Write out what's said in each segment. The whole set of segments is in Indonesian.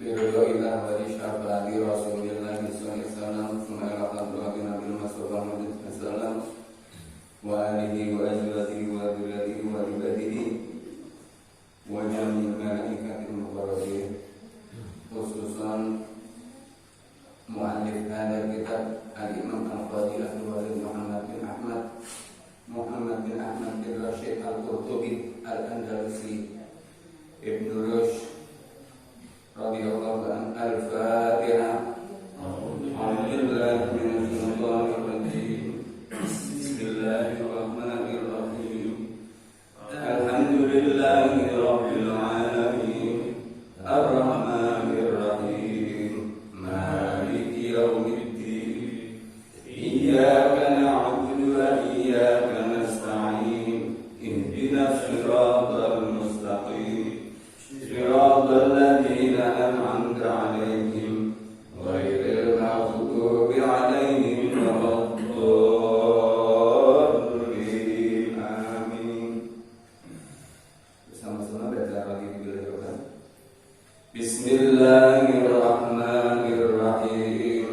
Biridhoillah wa li syafaati Rasulillah sallallahu alaihi wasallam summa ila hadrati Nabil Mustafa Muhammad sallallahu wa alihi wa azwajihi wa dzurriyyatihi wa ibadihi wa jami'il malaikatil muqarrabin, khususan mu'allif hadal kitab al-Imam al-Fadil Al-Walid Muhammad bin Ahmad bin Rashid Al-Qurtubi Al-Andalusi Ibn Rushd radhiyallahu anhu. Al-Fatihah. A'udzubillahi minasyaitonir rajim. Bismillahirrahmanirrahim. Alhamdulillahi rabbil alamin. Ar-Rahmanir Rahim. Maliki yaumiddin. Iyyaka na'budu wa iyyaka nasta'in. Ihdinas siratal mustaqim. Siratal ladzina an'amta 'alaihim ghairil maghdubi 'alaihim waladdallin. Amin. Bersama-sama baca lagi Bismillahirrahmanirrahim. Bismillahirrahmanirrahim.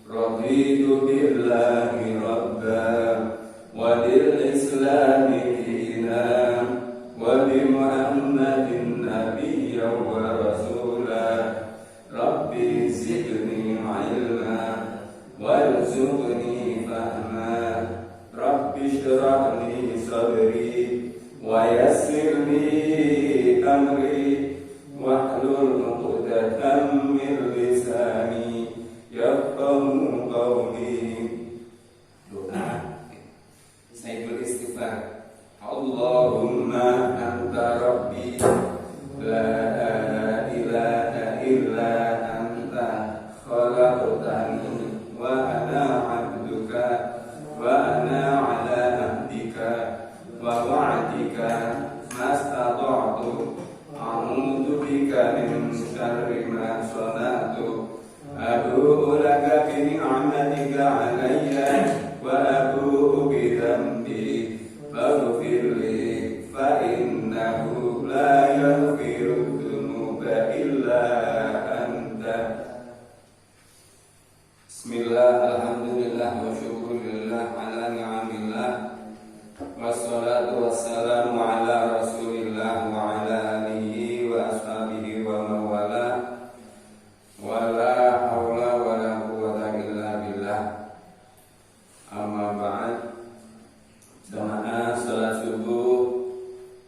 Raditu billahi rabban wa bil islami dinan wa bi Muhammadin nabiyyan wa rasulan. Rabbi zidni ilma warzuqni fahma. Rabbi shrah li sadri wa yassir li amri wahlul 'uqdatam min lisani yafqahu qawli. Doa Sayyidul Istighfar. Allahumma anta rabbi la ilaha illa anta khalaqtani wa ana 'abduka wa ana 'ala ahdika wa wa'dika mastata'tu. A'udzu bika min syarri ma sana'tu. Abu'u laka bi ni'matika 'alayya wa abu'u bi dhanbi faghfir li fa innahu la yaghfiru dzunuba illa anta. Bismillah, alhamdulillah wa syukurillah ala ni'amillah. Wassalatu wassalamu ala rasulillah wa ala alihi wa ashabihi wa mawala. Wa la hawla wa la quwwata illa billah. Amma ba'd. Jamaah salat subuh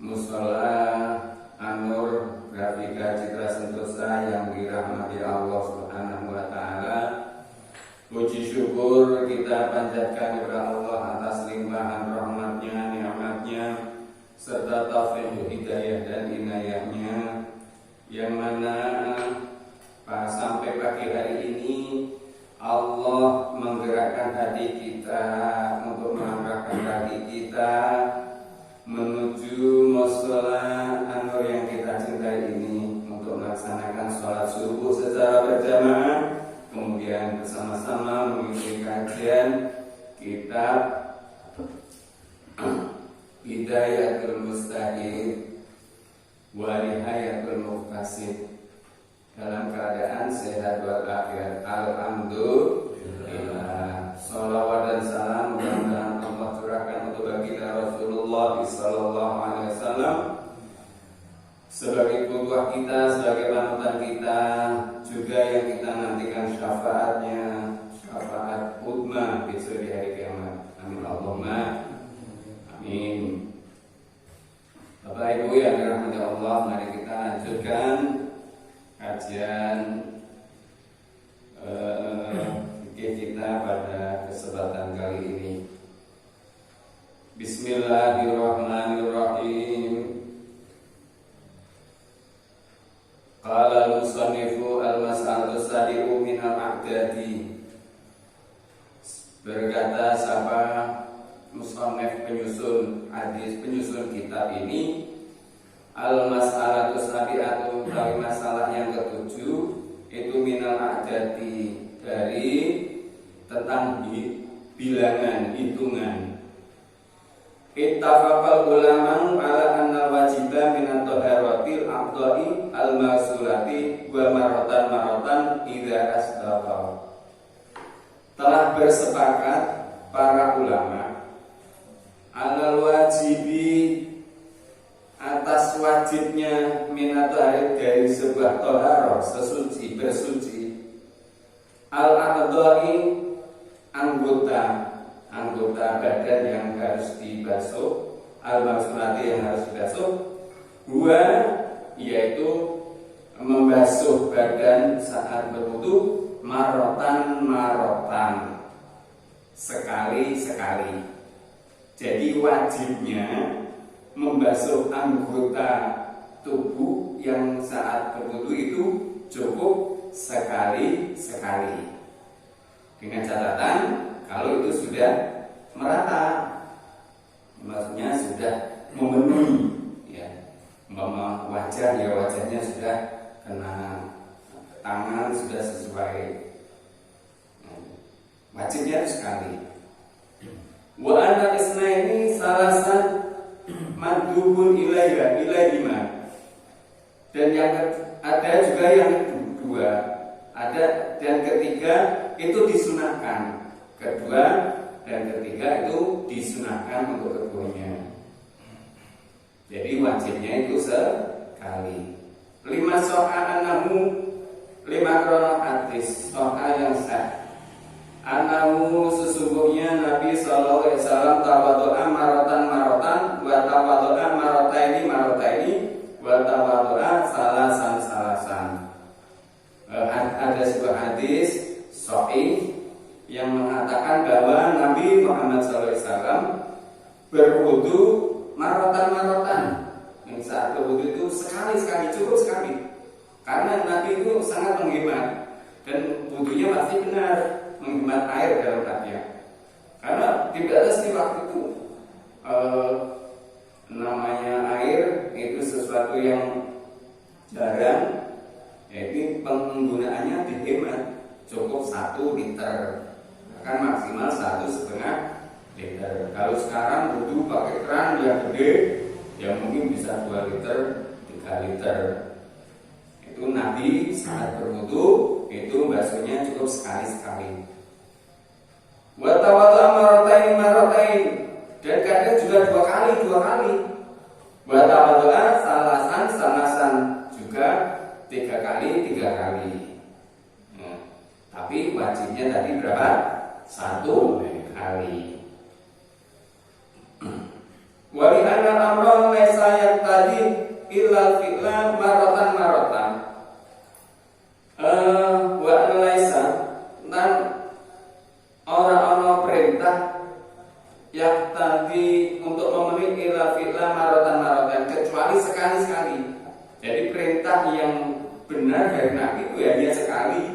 Mushola An-Nur Grafika Citra Sentosa yang dirahmati Allah Subhanahu wa taala. Puji syukur kita panjatkan kepada Allah atas limpahan rahmatnya, nikmatnya, serta taufik hidayah dan inayahnya, yang mana sampai pagi hari ini Allah menggerakkan hati kita untuk melangkahkan kaki kita menuju mushola An-Nur yang kita cintai ini untuk melaksanakan sholat subuh secara berjamaah, kemudian bersama-sama mengikuti kajian kitab Hidayatul Mustahid wa Nihayatul Muqtasid dalam keadaan sehat walafiat. Alhamdulillah. Salawat dan salam mudah-mudahan Allah curahkan untuk baginda Rasulullah sallallahu alaihi wasallam sebagai qudwah kita, sebagai panutan kita, juga yang kita nantikan syafaatnya, syafaat utma besok di hari kiamat. Amin Allahumma amin. Bapak Ibu yang dirahmati Allah, mari kita lanjutkan kajian kita pada kesempatan kali ini. Bismillahirrahmanirrahim. Qala al-musannifu al-mas'alatu sadi'u min al-a'dadi. Berkata siapa musannif penyusun hadis, penyusun kitab ini, al-mas'alatu sadi'atu, dari masalah yang ketujuh itu minal a'dadi, dari tentang bilangan, hitungan. Ittafaqal ulama ala anna wajiba min at-taharatil a'dha'i al-masulati wa maratan idza asdaqa. Telah bersepakat para ulama alal wajibi atas wajibnya minat dari sebuah toharoh sesuci bersuci al-a'dha'i anggota badan yang harus dibasuh al-masulati yang harus dibasuh dua yaitu membasuh badan saat berwudu marotan sekali. Jadi wajibnya membasuh anggota tubuh yang saat berwudu itu cukup sekali. Dengan catatan kalau itu sudah merata, maksudnya sudah memenuhi, ya, wajahnya sudah kena tangan sudah sesuai, wajibnya sekali. Wa anna isnaini salasan mandubun ilaihima. Dan yang ada juga yang kedua, ada dan ketiga itu disunahkan. Kedua dan ketiga itu disunahkan untuk keduanya. Jadi wajibnya itu sekali. 5 soha anahu 5 krono hadis soha yang sah. Anahu sesungguhnya Nabi sallallahu alaihi wasallam tawadhu'a marotan wa tawadhu'a marotaini wa tawadhu'a salasan. Ada sebuah hadis sahih yang mengatakan bahwa Nabi Muhammad SAW berwudu marotan. Yang saat berwudu itu sekali cukup sekali. Karena Nabi itu sangat menghemat dan wudunya pasti benar, menghemat air dalam artinya. Karena tidak ada sih waktu itu namanya air itu sesuatu yang jarang, yaitu penggunaannya dihemat, cukup 1 liter. Kan maksimal 1,5 liter. Kalau sekarang wudu pakai keran yang gede, ya mungkin bisa 2 liter, 3 liter. Itu Nabi saat berwudu itu basuhnya cukup sekali. Wa tawadhu'a marotain dan kadang juga 2 kali. Wa tawadhu'a salasan juga 3 kali. Nah, tapi wajibnya tadi berapa? 1 kali. Wa bi anna amran laysa yaqtadi illa fi'la maratan. Wa anna laysa dan orang perintah yaqtadi untuk memenuhi illa fi'la maratan kecuali sekali. Jadi perintah yang benar dari Nabi itu hanya sekali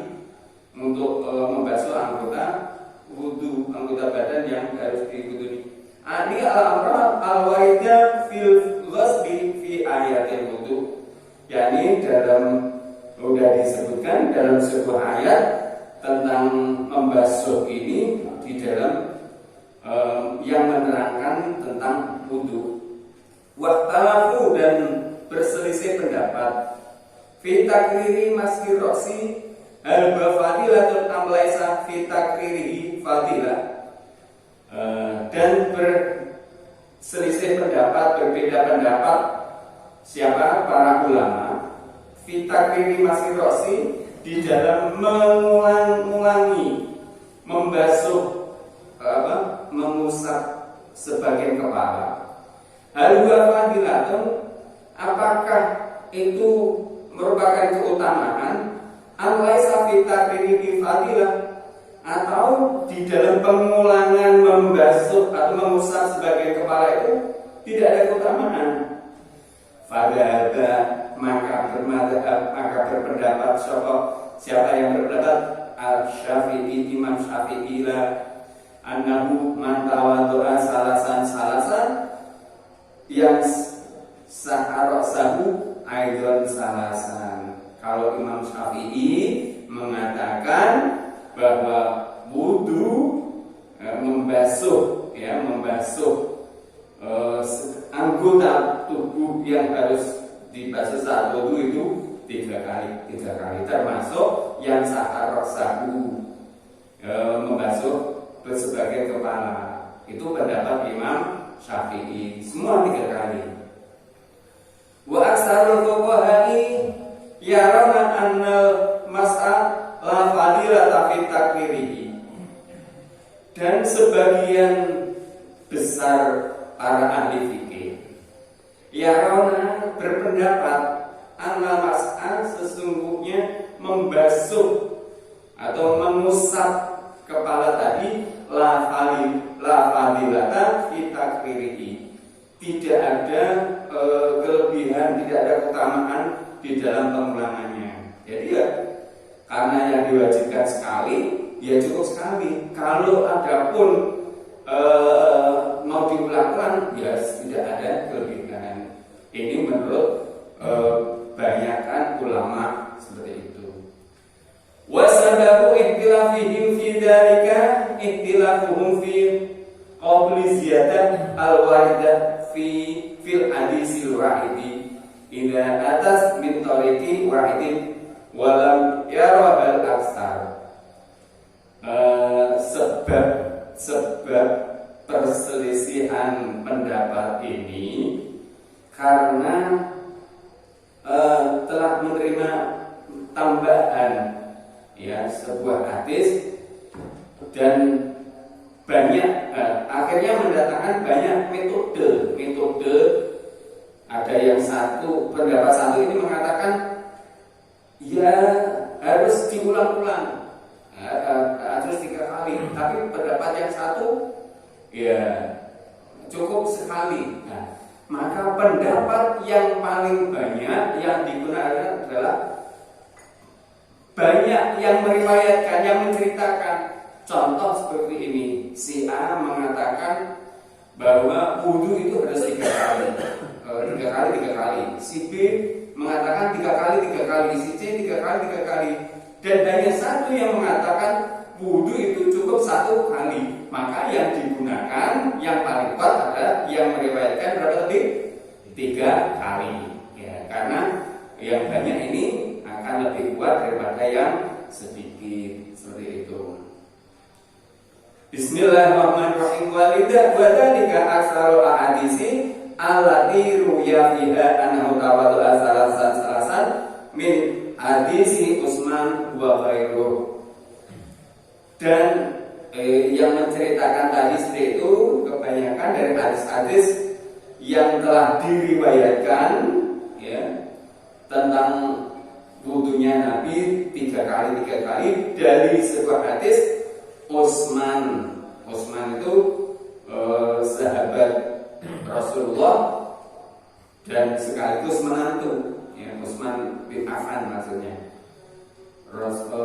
untuk membasuh anggota wudu, anggota badan yang harus diwudui. Ini al-amr al-waridnya fil ghusli fi ayatil wudu. Yani sudah disebutkan dalam sebuah ayat tentang membasuh ini di dalam yang menerangkan tentang wudu. Waktalafu dan berselisih pendapat fi takriri maski roksi al-fadilatun amlaisa fi takririhi fadilah. Dan berselisih pendapat, berbeda pendapat siapa para ulama fi takriri maski roksi di dalam mengulangi membasuh mengusap sebagian kepala. Hal fadilatun, apakah itu merupakan keutamaan? Alaisa fi takriri fadilah, atau di dalam pengulangan membasuh atau mengusap sebagian kepala itu tidak ada keutamaan? Fadhaba, maka berpendapat siapa yang berpendapat Al-Syafi'i, Imam Syafi'i annahu man tawadhu'a salasan yang sa'arasahu aidon salasan. Kalau Imam Syafi'i mengatakan bahwa wudu membasuh anggota tubuh yang harus dibasuh saat wudu itu 3 kali termasuk yang sahar sahu membasuh sebagai kepala. Itu pendapat Imam Syafi'i, semua 3 kali. Wa aksarul fuqaha'i yarawna anna mas'a la fadilata fi takfirihi. Dan sebagian besar para ahli fikih yarawna berpendapat anna mas'a sesungguhnya membasuh atau mengusap kepala tadi la fadilata fi takfirihi. Tidak ada kelebihan, tidak ada keutamaan di dalam pengulangannya. Jadi ya karena yang diwajibkan sekali, ya cukup sekali. Kalau ada pun mau diulang-ulang, ya tidak ada kelebihan. Ini menurut banyakkan ulama seperti itu. Wasababu ikhtilafihim fi dzalika ikhtilafuhum fi qabli ziyadah al-waridah fil hadisil wahidi idza atas min tariqi wahidin walam yarahal aksar. Sebab perselisihan pendapat ini karena telah menerima tambahan ya sebuah hadis dan banyak akhirnya mendatangkan banyak metode. Ada yang pendapat satu ini mengatakan ya harus diulang-ulang, harus 3 kali. Tapi pendapat yang satu ya cukup sekali. Nah, maka pendapat yang paling banyak yang digunakan adalah banyak yang meriwayatkan, yang menceritakan. Contoh seperti ini, si A mengatakan bahwa wudu itu harus 3 kali, 3 kali. Si B mengatakan 3 kali, si C 3 kali. Dan hanya satu yang mengatakan wudu itu cukup 1 kali. Maka yang digunakan yang paling kuat adalah yang meriwayatkan berapa tadi? 3 kali. Ya, karena yang banyak ini akan lebih kuat daripada yang sedikit seperti itu. Bismillahirrahmanirrahim. Walidhalika aksarul ahadisi allati ruya fiha annahu tawaddu'a salasan min hadisi Utsman wa ghairuh. Dan yang menceritakan tadi seperti itu kebanyakan dari hadis-hadis yang telah diriwayatkan ya tentang wudunya Nabi 3 kali dari sebuah hadis Utsman itu sahabat Rasulullah dan sekaligus menantu ya, Utsman bin Affan maksudnya.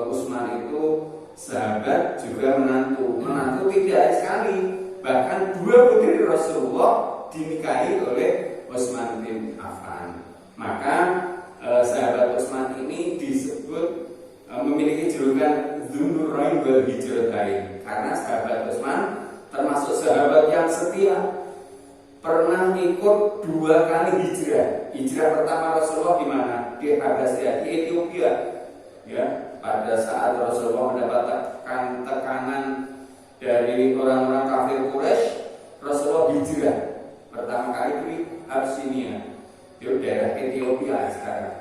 Utsman itu sahabat juga menantu tidak sekali, bahkan 2 putri Rasulullah dinikahi oleh Utsman bin Affan. Maka sahabat Utsman ini disebut memiliki julukan Dzunurain wal Hijratain karena sahabat Utsman termasuk sahabat yang setia, pernah ikut 2 kali hijrah. Hijrah pertama Rasulullah di mana? Di Habasyah, di Ethiopia. Ya, pada saat Rasulullah mendapatkan tekanan dari orang-orang kafir Quraisy, Rasulullah hijrah pertama kali di Abyssinia, di daerah Ethiopia sekarang.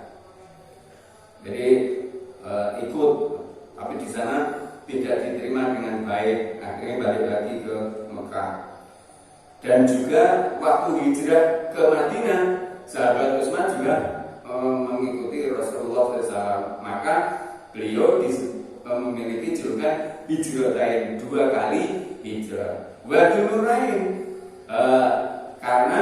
Jadi ikut, tapi di sana tidak diterima dengan baik, akhirnya balik lagi ke Mekah. Dan juga waktu hijrah ke Madinah, sahabat Utsman juga mengikuti Rasulullah SAW. Maka beliau memiliki julukan Hijratain, 2 kali hijrah. Dzunurain karena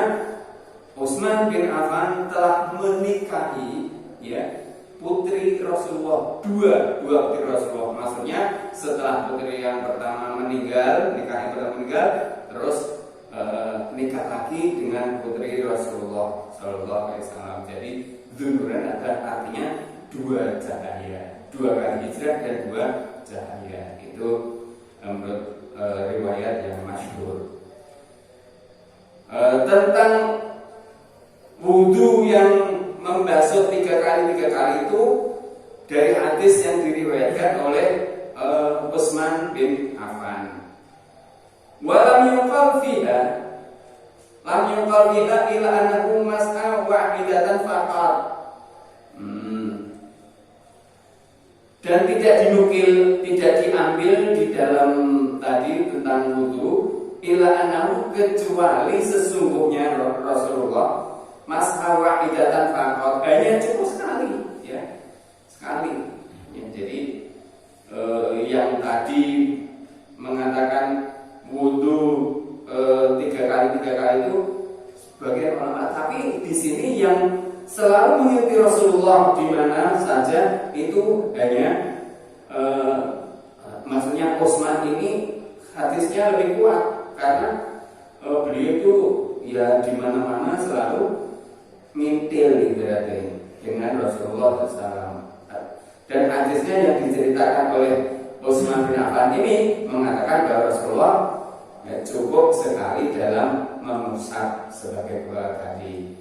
Utsman bin Affan telah menikahi ya putri Rasulullah, dua putri Rasulullah. Maksudnya setelah putri yang pertama meninggal, terus nikah lagi dengan putri Rasulullah Sallallahu Alaihi Wasallam. Jadi Dzunurain adalah artinya 2 cahaya, 2 kali hijrah dan 2 cahaya. Itu menurut riwayat yang masyhur. Tentang wudu yang membasuh 3 kali itu dari hadis yang diriwayatkan oleh Utsman bin Affan. Walam yuqal fiha ila annahu mas'a wahidatan faqat. Dan tidak dinukil, tidak diambil di dalam tadi tentang wudu ila annahu kecuali sesungguhnya Rasulullah mas'a wahidatan faqat, hanya cukup sekali, ya. Sekali. Ya, jadi yang tadi mengatakan wudu 3 kali itu sebagian ulama, tapi di sini yang selalu mengikuti Rasulullah di mana saja itu hanya maksudnya Utsman ini hadisnya lebih kuat karena beliau itu ya di mana-mana selalu ngintil dengan Rasulullah SAW. Dan hadisnya yang diceritakan oleh Utsman bin Affan ini mengatakan bahwa Rasulullah cukup sekali dalam mengusap sebagai dua tadi.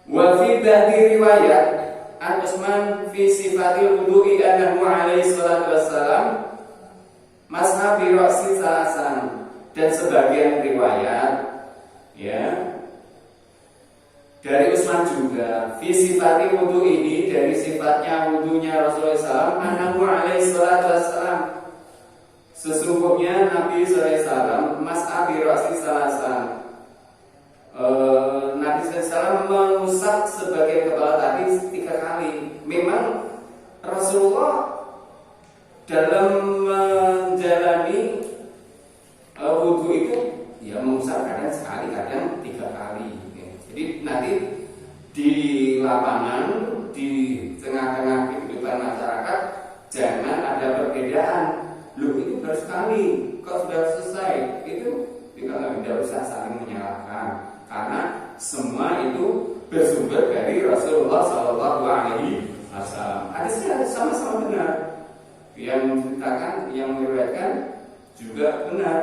Wa fi ba'di riwayat an Utsman fi sifatil wudu'i annahu alaihi salatu wassalam masha bi ra'si salasan. Dan sebagian riwayat ya dari Utsman juga fi sifatil wudu ini, dari sifatnya wudunya Rasulullah SAW, annahu alaihi salatu wassalam, sesungguhnya Nabi SAW mas'a bi ra'si salasan, Nabi SAW mengusap sebagai kepala tadi 3 kali. Memang Rasulullah dalam menjalani wudu itu ya mengusap kadang sekali, kadang 3 kali. Jadi nanti di lapangan, di tengah-tengah kehidupan masyarakat jangan ada perbedaan. Loh itu baru sekali, kok sudah selesai? Itu tidak usah saling menyalahkan, karena semua itu bersumber dari Rasulullah SAW. Hadisnya sama-sama benar. Yang menceritakan, yang meriwayatkan juga benar.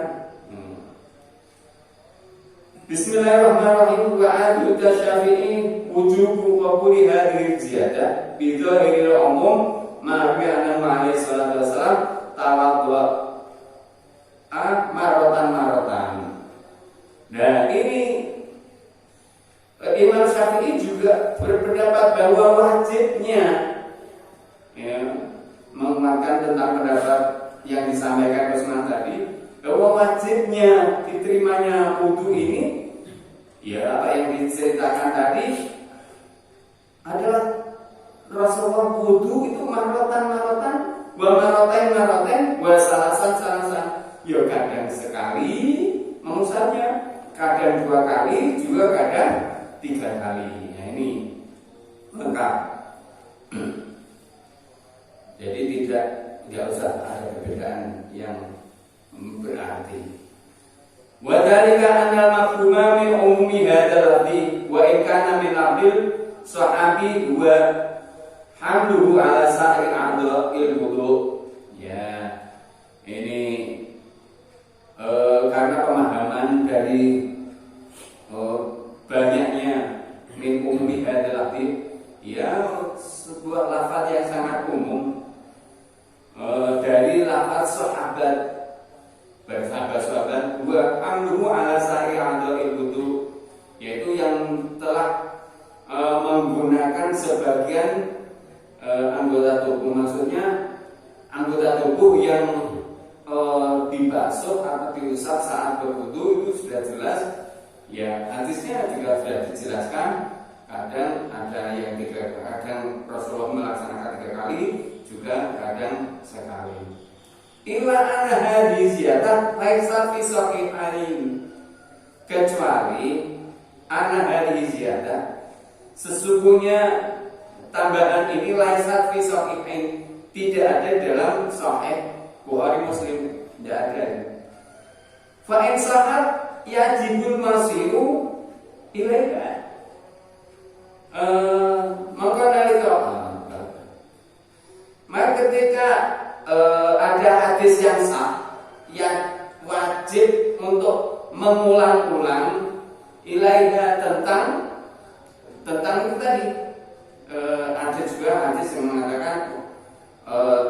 Bismillahirrahmanirrahim. Wa adu Syafi'i wujubu qabuli hadhihi ziyadah bi dhahiril umum ma bi anna alaihi salatu wassalam tawaddu marotan. Nah, ini Imam Syafi'i juga berpendapat bahwa wajibnya ya, menguatkan tentang pendapat yang disampaikan Utsman tadi, bahwa wajibnya diterimanya wudu ini ya apa yang diceritakan tadi adalah Rasulullah wudu itu marotan wa salasan. Ya kadang sekali mengusapnya, kadang 2 kali, juga kadang 3 kali. Nah ini lengkap. Jadi tidak usah ada perbedaan yang berarti. Wa dzalika anna mafhuma min umumi hadzal lafzi wa in kana min lafzil sahabi wa hamluhu ala sa'il a'dha'il wudu. Ya, ini karena pemahaman dari banyaknya min umumi hadzal lafzi, ya sebuah lafaz yang sangat umum dari lafaz sahabat, bersahabat-sahabat, wa amruhu ala sa'il a'dha'il wudu, yaitu yang telah menggunakan sebagian anggota tubuh, maksudnya anggota tubuh yang dibasuh atau diusap saat berwudu itu sudah jelas. Ya, hadisnya juga sudah dijelaskan. Kadang ada yang 3 kali, kadang Rasulullah melaksanakan 3 kali, juga kadang sekali. Illa anna hadhihi ziyadah laisa fi sahihain, kecuali anna hadhihi ziyadah, sesungguhnya tambahan ini laisa fi sahihain, tidak ada dalam Sahih Bukhari Muslim, tidak ada. Fa in sahat yajibul masiru ilaiha. Maka ketika ada hadis yang sah yang wajib untuk mengulang-ulang ilaiha tentang tentang itu tadi ada juga hadis yang mengatakan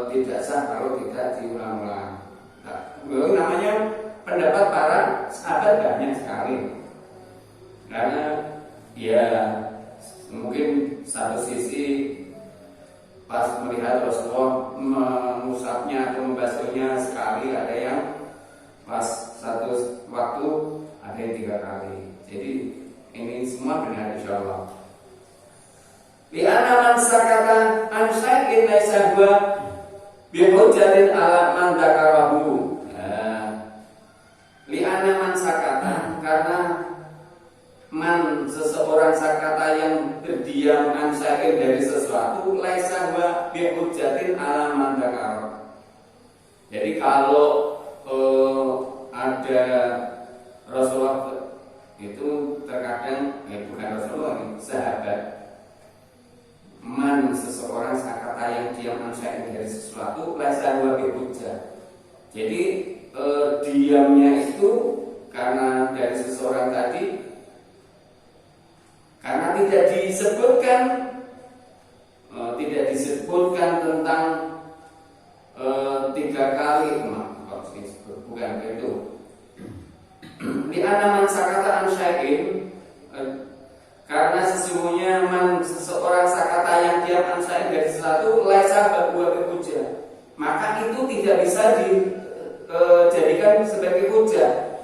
tidak sah kalau tidak diulang-ulang. Nah, namanya pendapat para sahabat banyak sekali. Karena ya mungkin satu sisi pas melihat Rasulullah mengusapnya atau membasuhnya sekali, ada yang pas satu waktu ada yang 3 kali. Jadi ini semua benar insyaallah. Li'anna man sakata an syai'in laisa huwa bihujjatin ala man dzakarahu. Li'anna man sakata, karena man seseorang sakata yang berdiam an syai'in dari sesuatu laisa huwa bihujjatin ala man dzakarahu. Jadi kalau ada Rasulullah itu terkadang bukan Rasulullah, sahabat, man seseorang sakata yang diam ansyain dari sesuatu laisa huwa bihujjah. Jadi diamnya itu karena dari seseorang tadi, karena tidak disebutkan tentang 3 kali, bukan itu. Di anaman sakata ansyain, karena sesungguhnya man seseorang sakata yang diam ansyain dari sesuatu laisa huwa bihujjah, maka itu tidak bisa dijadikan sebagai hujjah.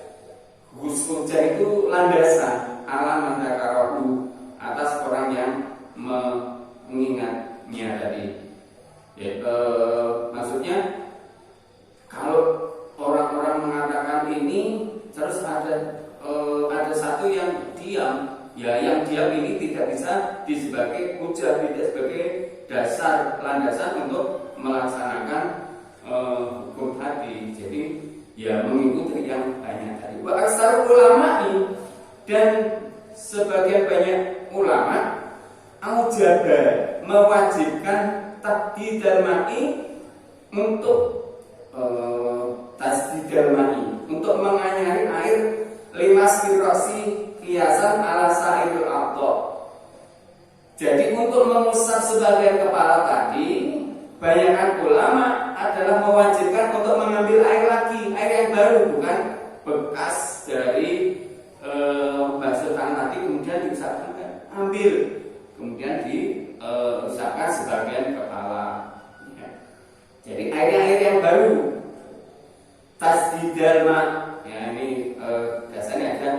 Hujjah itu landasan ala man dzakarahu, atas orang yang mengingatnya tadi. Maksudnya kalau orang-orang mengatakan ini terus ada satu yang diam, ya yang diam ini tidak bisa sebagai hujjah, tidak sebagai dasar landasan untuk melaksanakan hukum tadi. Jadi ya mengikuti yang banyak tadi. Wa aksar ulama, dan sebagian banyak ulama aujaba, mewajibkan tasdidal ma'i untuk tasdidal ma'i, untuk menganyari air limas firrosi kiasan ala sa'irul aqta. Jadi untuk mengusap sebagian kepala tadi, banyakan ulama adalah mewajibkan untuk mengambil air lagi, air yang baru, bukan bekas dari basuh tangan tadi kemudian diusapkan, ambil kemudian diusapkan sebagian kepala. Jadi air yang baru, tasdidal ma, ya ini dasarnya ada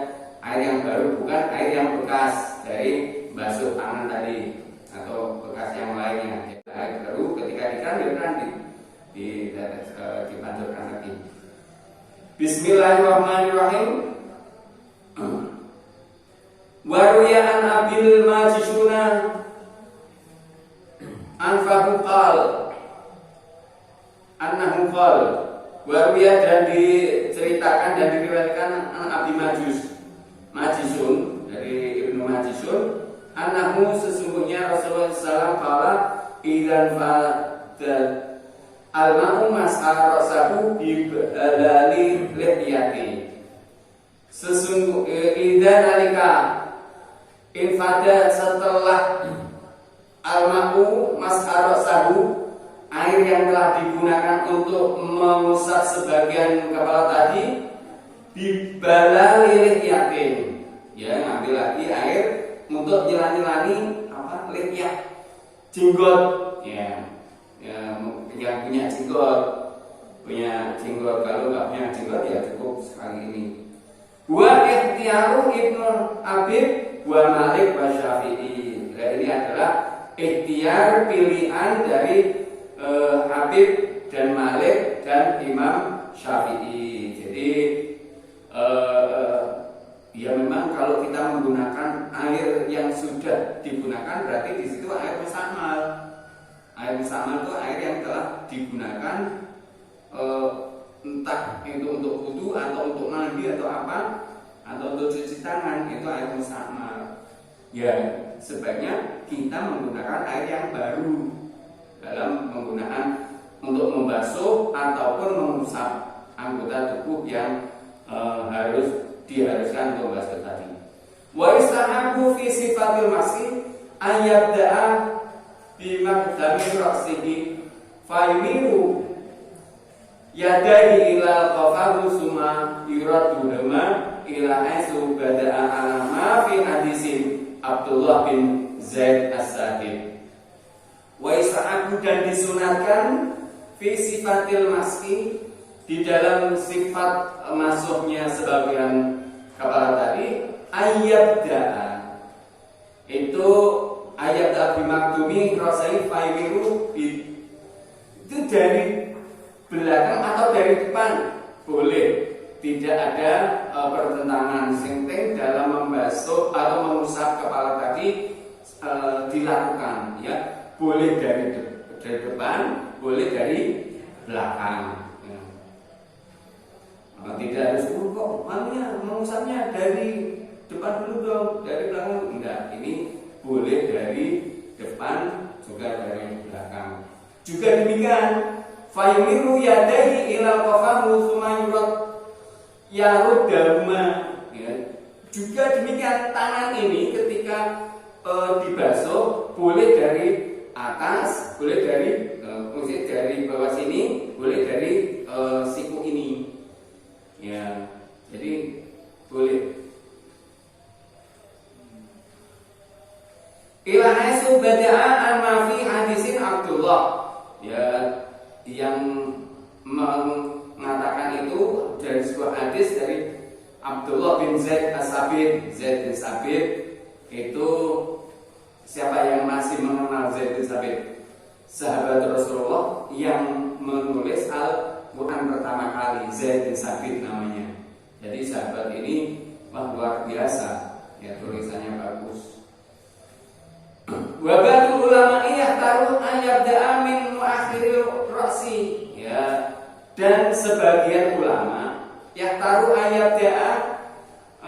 air yang baru, bukan air yang bekas dari basuh tangan tadi atau bekas yang lainnya. Air baru ketika dipanjurkan dipanjurkan lagi. Bismillahirrahmanirrahim. Waruya an abil majishuna anfahu qal annahu qal. Waruya, dan diceritakan dan diriwayatkan an abi Majisun dari Ibnu Majisun, annahu sesungguhnya Rasulullah SAW qala idzan fa'adal al-ma'u mas'a rasahu bi badali lihyati. Sesungguhnya idzan alika infada, setelah al-ma'u mas'a rasahu, air yang telah digunakan untuk mengusap sebagian kepala tadi, dibala lirik yakin, ya ngambil lagi air untuk nyelani lirik jenggot, ya yang punya jenggot, kalau nggak punya jenggot ya cukup sekali ini. Wa ikhtiyaru Ibnu Habib wa Malik wa Syafi'i. Nah, ini adalah ikhtiar, pilihan dari Habib dan Malik dan Imam Syafi'i. Jadi ya memang kalau kita menggunakan air yang sudah digunakan, berarti di situ air mustamal. Air mustamal itu air yang telah digunakan, entah itu untuk wudu atau untuk mandi atau apa, atau untuk cuci tangan, itu air mustamal. Ya sebaiknya kita menggunakan air yang baru dalam penggunaan untuk membasuh ataupun mengusap anggota tubuh yang diharuskan untuk membasuh tadi. Wa istahabu fi sifatil masih, ayabda'a bimakdami ra'sihi fayumiru yadaihi ila qafahu summa yuradu dama ila aisu bada'a alama fi hadisin Abdullah bin Zaid as-Sabit. Wa isa'aku dan disunatkan fi sifatil maski di dalam sifat masuknya sebagian kepala tadi ayabda'a itu ayabda'a bimakdumi rasai faymiru itu dari belakang atau dari depan boleh, tidak ada pertentangan. Penting dalam membasuh atau mengusap kepala tadi dilakukan, ya, boleh dari depan, boleh dari belakang. Ya. Tidak harus kok, makanya mengusapnya dari depan dulu dong, dari belakang enggak. Ini boleh dari depan juga dari belakang. Juga demikian, fayumiru yadaihi ila qafahu tsumma yaruddahuma. Ya. Juga demikian tangan ini ketika dibasuh boleh dari atas, boleh dari maksudnya dari bawah sini, boleh dari siku ini. Ya. Jadi boleh. Ila haitsu bada'a an ma fi hadisin Abdullah. Ya, yang mengatakan itu dari sebuah hadis dari Abdullah bin Zaid as-Sabit. Zaid bin Sabit itu, siapa yang masih mengenal Zaid bin Sabit? Sahabat Rasulullah yang menulis Al-Quran pertama kali, Zaid bin Sabit namanya. Jadi sahabat ini luar biasa, ya, tulisannya bagus. Wabatul ulama yahtaru ayabda'a min muakhiril ra'si, ya, dan sebagian ulama yahtaru ayabda'a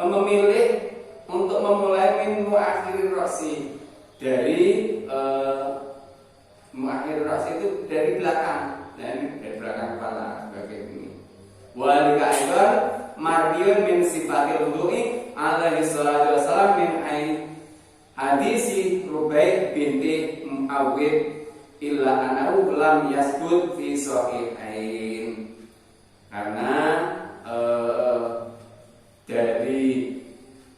memilih untuk memulai min muakhiril ra'si, dari muakhiril ra'si itu dari belakang, dan dari belakang kepala sebagai ini. Walika aidan mardiyun min sifatil wudu'i alaihi salatu wassalam min hadisi Rubai binti Muawwid illa anahu lam yasbut fi sahihain. Karena dari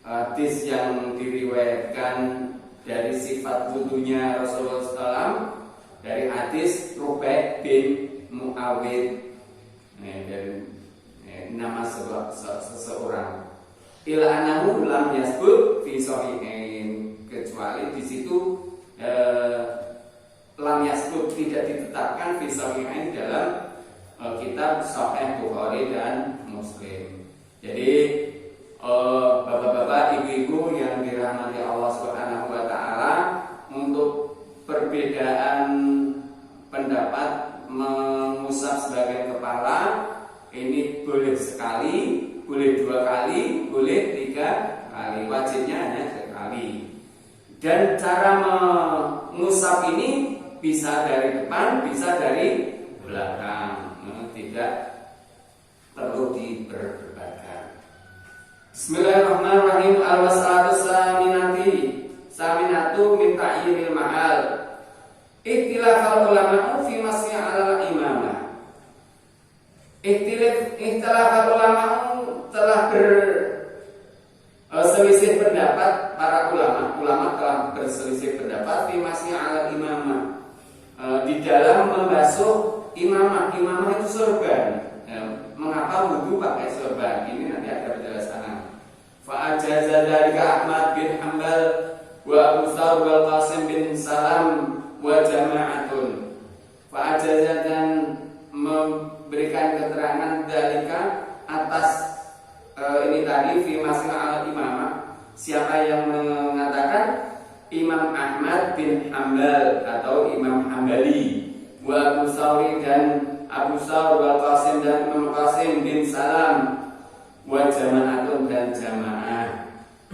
hadis yang diriwayatkan dari sifat wudunya Rasulullah SAW, dari hadis Rubai bin Muawwid, dari nama seseorang, illa anahu lam yasbut fi sahihain, kecuali di situ lam yasbut, tidak ditetapkan fi sahihain dalam kitab Sahih Bukhari dan Muslim. Jadi bapak-bapak, ibu-ibu yang dirahmati Allah Subhanahu wa taala, untuk perbedaan pendapat mengusap sebagian kepala ini boleh sekali, boleh 2 kali, boleh 3 kali. Wajibnya hanya sekali. Dan cara mengusap ini bisa dari depan, bisa dari belakang, tidak perlu diperdebatkan. Bismillahirrahmanirrahim. Al-wassalatu saminatu min ta'yinil mahal. Ikhtilafal ulama fi masyi 'ala imamah. Ikhtilafal ulama telah berselisih pendapat, para ulama telah berselisih pendapat fi masyi 'ala imamah, di dalam membasuh imamah. Imamah itu sorban. Mengapa wudu pakai sorban? Ini nanti ada penjelasannya. Fa ajaza dzalika Ahmad bin Hanbal wa Abu Thawr wal Qasim bin Salam wa jama'atun. Fa ajaza, dan memberikan keterangan dzalika atas ini tadi fi masyi 'ala imamah. Siapa yang mengatakan? Imam Ahmad bin Hanbal atau Imam Hambali, wa Abu Thawr dan Abu Thawr, wal Qasim dan Imam Qasim bin Salam, wa jama'atun dan jamaah,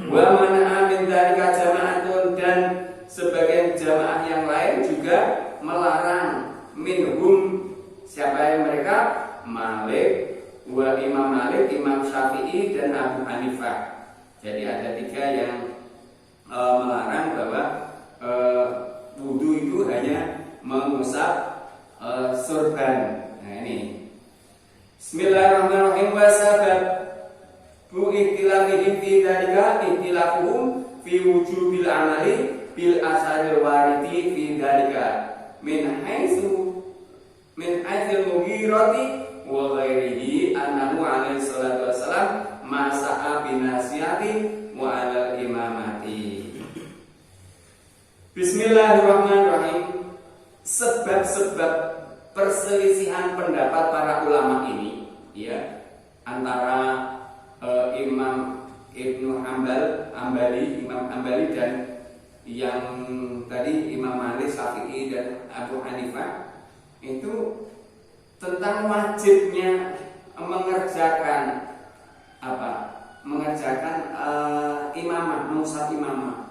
wa mana'a min dzalika jama'atun, dan sebagian jamaah yang lain juga melarang. Minhum, siapa yang mereka? Malik, wa Imam Malik, Imam Syafi'i dan Abu Hanifah. Jadi ada 3 yang melarang bahwa wudu itu hanya mengusap sorban. Nah ini. Bismillahirrahmanirrahim. Wasabab bu ikhtilafihim fi dzalika ikhtilafuhum fi wujubil amali bil asaril waridi fi dzalika min haitsu Mughirati wa ghairihi annahu alaihi salatu wassalam masa'a binasiyati wa ala imamati. Bismillahirrahmanirrahim. Sebab-sebab perselisihan pendapat para ulama ini, ya, antara Imam Ibnu Imam Hambali dan yang tadi Imam Malik, Syafi'i dan Abu Hanifah, itu tentang wajibnya mengerjakan imamah, mengusap imamah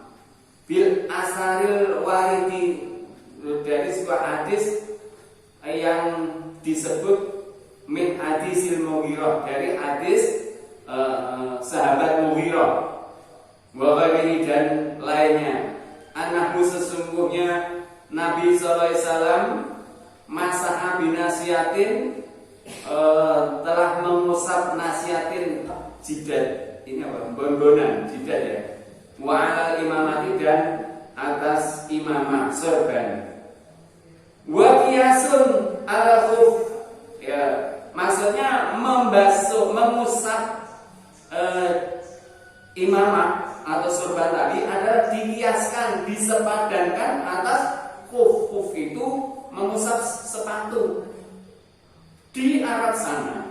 bil asaril waridi, dari sebuah hadis yang disebut min hadisil Mughirah, dari hadis sahabat Mughirah wa ghairihi dan lainnya, annahu sesungguhnya Nabi sallallahu alaihi wasallam masaha binasiatin, telah mengusap nasiatin jidat, ini apa? Bonbonan jidat ya. Wa ala imamati dan atas imamah sorban. Wa qiyasun ala khuf, ya, maksudnya mengusap imamah atau sorban tadi adalah dikiaskan, disepadankan atas khuf. Khuf itu mengusap sepatu. Di Arab sana,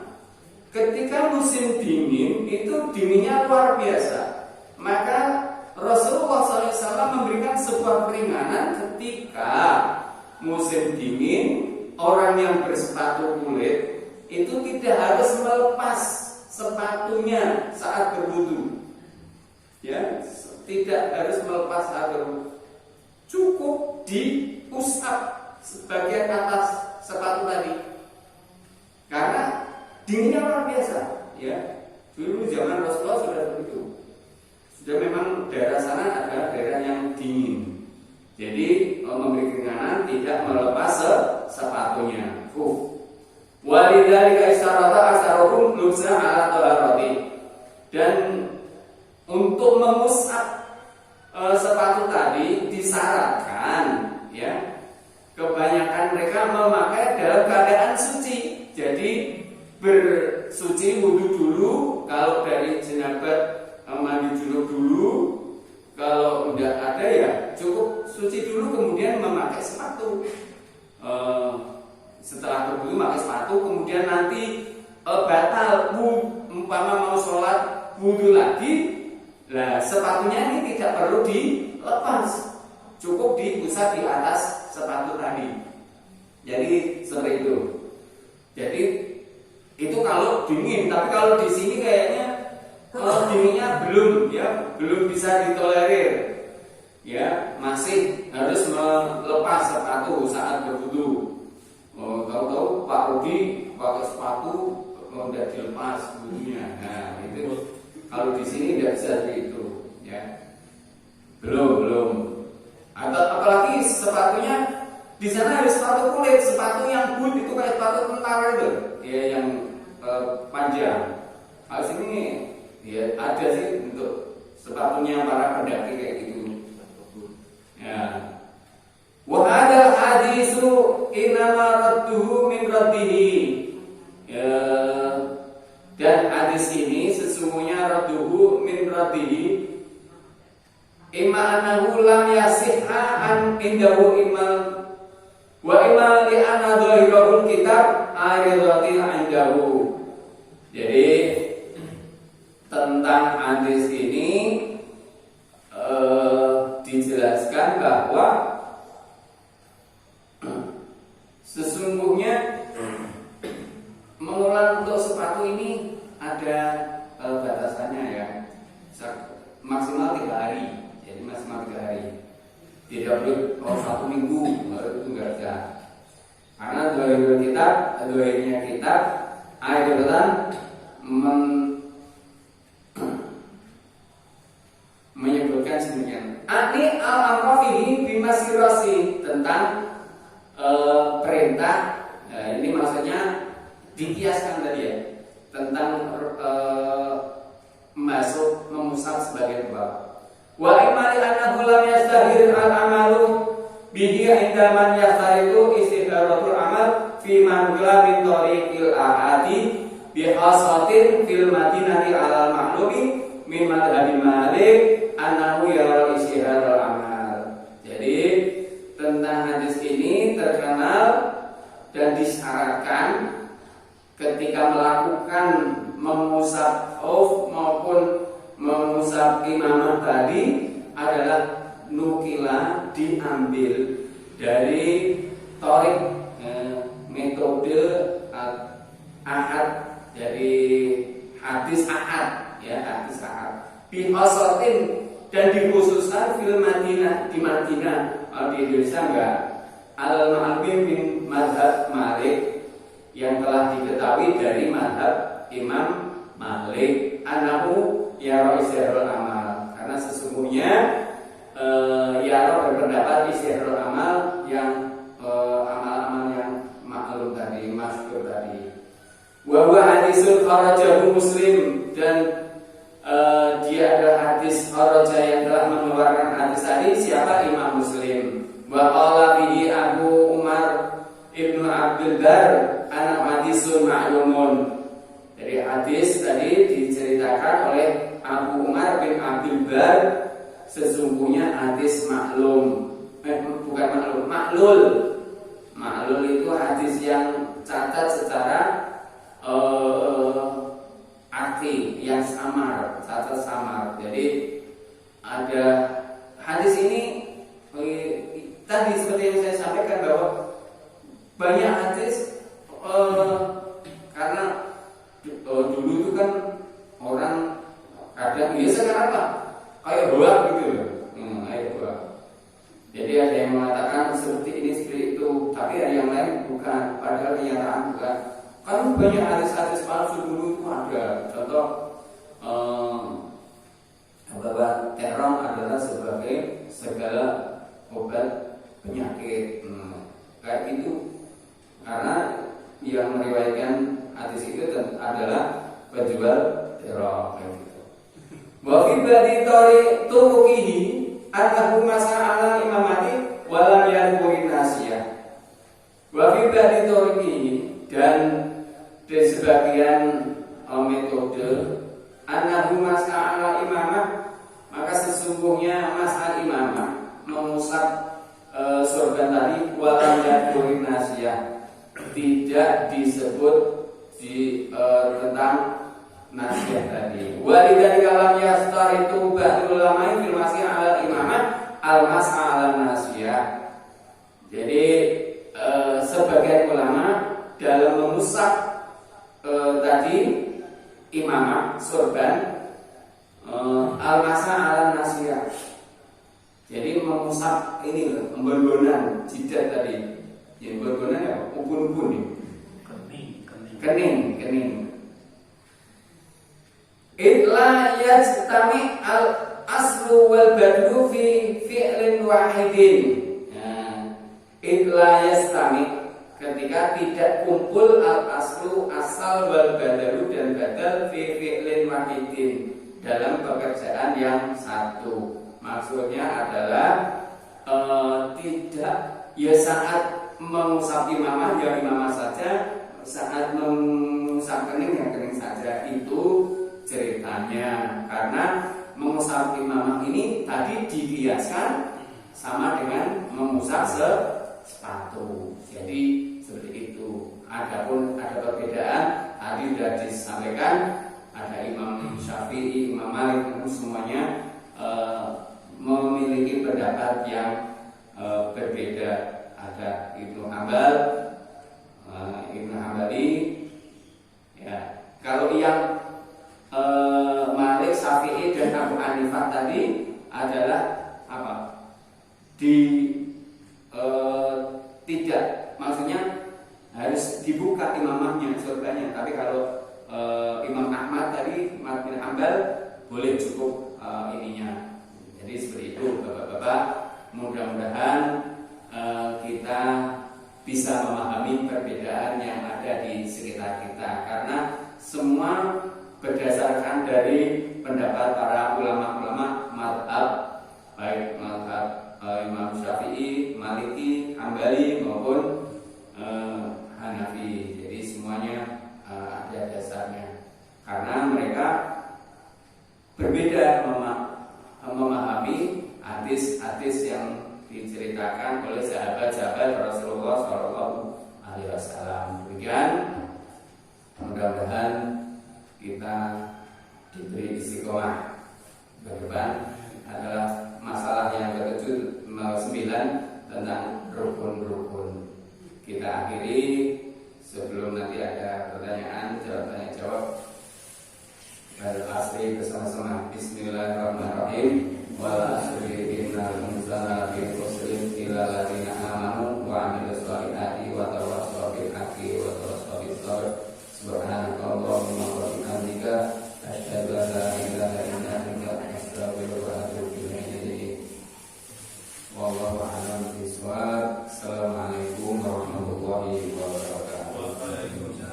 ketika musim dingin itu dinginnya luar biasa, maka Rasulullah SAW memberikan sebuah keringanan ketika musim dingin orang yang bersepatu kulit itu tidak harus melepas sepatunya saat berwudu, ya, tidak harus melepas saat berwudu, cukup diusap sebagian atas sepatu tadi, karena dinginnya luar biasa, ya. Dulu zaman Rasulullah sudah begitu, sudah memang daerah sana adalah daerah yang dingin, jadi memberi keringanan tidak melepas sepatunya. Walidzalika istarata asaruhum nubsa ala taharati, dan untuk mengusap sepatu tadi disyaratkan, ya, kebanyakan mereka memakai dalam keadaan suci. Jadi bersuci, wudu dulu, kalau dari jenabat mandi junub dulu, kalau udah ada ya cukup suci dulu kemudian memakai sepatu. Setelah berwudu pakai sepatu, kemudian nanti batal umpama mau sholat wudu lagi, lah sepatunya ini tidak perlu dilepas, cukup diusap di atas sepatu tadi. Jadi seperti itu. Jadi itu kalau dingin, tapi kalau di sini kayaknya dinginnya belum bisa ditolerir, ya, masih harus melepas sepatu saat berwudu. Tahu-tahu Pak Rudi pakai sepatu tidak dilepas wudunya. Nah itu kalau di sini tidak bisa begitu, ya. Belum. Atau apalagi sepatunya di sana harus sepatu kulit, sepatu yang boot itu kayak sepatu tentara itu, ya, yang panjang. Kalau sini ya ada sih untuk sepatunya para pendaki kayak gitu. Ya. Wa hadzal hadisu inama radduhu min rabbihi. Ya. Dan hadis ini sesungguhnya radduhu min rabbihi, imma annahu lam yasihha an indahu imal wa imma li anna dhahirul kitab aridati indahu. Jadi tentang hadis ini dijelaskan bahwa sesungguhnya mengulang untuk sepatu ini ada batasannya, ya, maksimal 3 hari. Jadi maksimal 3 hari, tidak boleh 1 minggu, itu enggak bisa. Karena doanya kita ayatan menyebutkan sedemikian. Ani al-amra fihi bimasirasi, tentang perintah. Ini maksudnya dikiaskan tadi ya, tentang masuk memusab sebagai bab. Wa imali annahu lam yastahir al-amalu bihi inda man yahtaridu istihdaratul amal fi man qala min tariqil ahadi bi khasatin fil madinati alal ma'lumi min madhabi Malik annahu yara istihdharul amal. Jadi tentang hadis ini terkenal dan disyaratkan ketika melakukan memusab khuf maupun memusab imamah tadi adalah nukila, diambil dari torik metode ahad, dari hadis ahad ya, hadis ahad bihasatin, dan dikhususkan fil Madinah, di Madinah. Di Indonesia enggak. Al-ma'lum bin madhab Malik, yang telah diketahui dari madhab Imam Malik, anahu yara istihdharul amal, karena sesungguhnya yara berpendapat istihdharul amal yang amal-amal yang maklum tadi, masyhur tadi. Wa huwa hadisul kharajahu Muslim, dan dia adalah hadis kharaja yang telah mengeluarkan hadis tadi siapa? Imam Muslim. Wa qala bihi Abu Umar Ibnu Abdul Bar anak hadisun ma'lumun. Jadi hadis tadi diceritakan oleh Abu Umar bin Abdul Bar, sesungguhnya hadis maklum. Bukan maklum, maklul. Maklul itu hadis yang catat secara arti yang samar, catat samar. Jadi ada hadis ini tadi seperti yang saya sampaikan bahwa banyak hadis karena dulu itu kan orang kadang ya sekarang apa kayak hoak gitu loh, kayak hoak. Jadi ada yang mengatakan seperti ini seperti itu, tapi ada yang lain bukan, padahal kenyataan bukan. Kan banyak hadis-hadis palsu dulu itu ada. Contoh bahwa terong adalah sebagai segala obat penyakit, kayak gitu. Karena yang meriwayatkan hadis itu adalah penjual terong, kayak gitu. Wa fi badi turuqihi annahu masa'ala imamati wa lam yadhkurin nasiyah. Wa fi badi turuqihi, dan di sebagian metode annahu masa'ala imamah, maka sesungguhnya mas'al imamah mengusap sorban tadi walam yadkurin nasiyah, tidak disebut di tentang nasiyah tadi. Walidari kalam yastar itu ba'dul ulama fil masih ala imamah al-mas'al nasiyah. Jadi sebagian ulama dalam mengusap tadi imamah sorban al-masa ala nasiyah, jadi mengusap ini embun-embunan jidat tadi, ya embun-embunan ya, ubun-ubun nih, kening. Illa yajtami al aslu wal badlu fi fi'lin wahidin. Illa yajtami, ketika tidak kumpul al aslu asal wal badalu dan badal fi fi'lin wahidin, dalam pekerjaan yang satu. Maksudnya adalah tidak ya saat mengusap imamah ya imamah saja, saat mengusap kening ya kening saja, itu ceritanya. Karena mengusap imamah ini tadi dikiaskan sama dengan mengusap sepatu. Jadi seperti itu. Adapun ada perbedaan, tadi sudah disampaikan, ada Imam Syafi'i, Imam Malik, semuanya memiliki pendapat yang berbeda. Ada Ibnu Hanbal, Ibnu Hanbali, ya. Kalau yang Malik, Syafi'i dan Abu Hanifah tadi adalah apa? Tidak, maksudnya harus dibuka imamahnya, surganya. Tapi kalau Imam Ahmad tadi, Ahmad bin Hanbal, boleh cukup ininya. Jadi seperti itu Bapak-bapak, mudah-mudahan kita bisa memahami perbedaan yang ada di sekitar kita, karena semua berdasarkan dari pendapat para ulama-ulama mazhab, baik mazhab Imam Syafi'i, Maliki, Hambali maupun Hanafi. Jadi semuanya ada dasarnya, karena mereka berbeda memahami hadis-hadis yang diceritakan oleh sahabat-sahabat Rasulullah SAW. Demikian, mudah-mudahan kita diberi istiqomah. Ke depan adalah masalah yang ke-9 tentang rukun-rukun. Kita akhiri sebelum nanti ada pertanyaan, jawab. Asli bersama-sama. Bismillahirrahmanirrahim. Wal asri innal insana lafi khusrin illa alladziina aamanu wa 'amilus shalihati wa tawassaw bil haqqi wa tawassaw bis sabr. Subhanakallahumma wa bihamdika asyhadu an la ilaha illa anta astaghfiruka wa atubu ilaik. Wallahu a'lam bishawab. Assalamualaikum warahmatullahi wabarakatuh.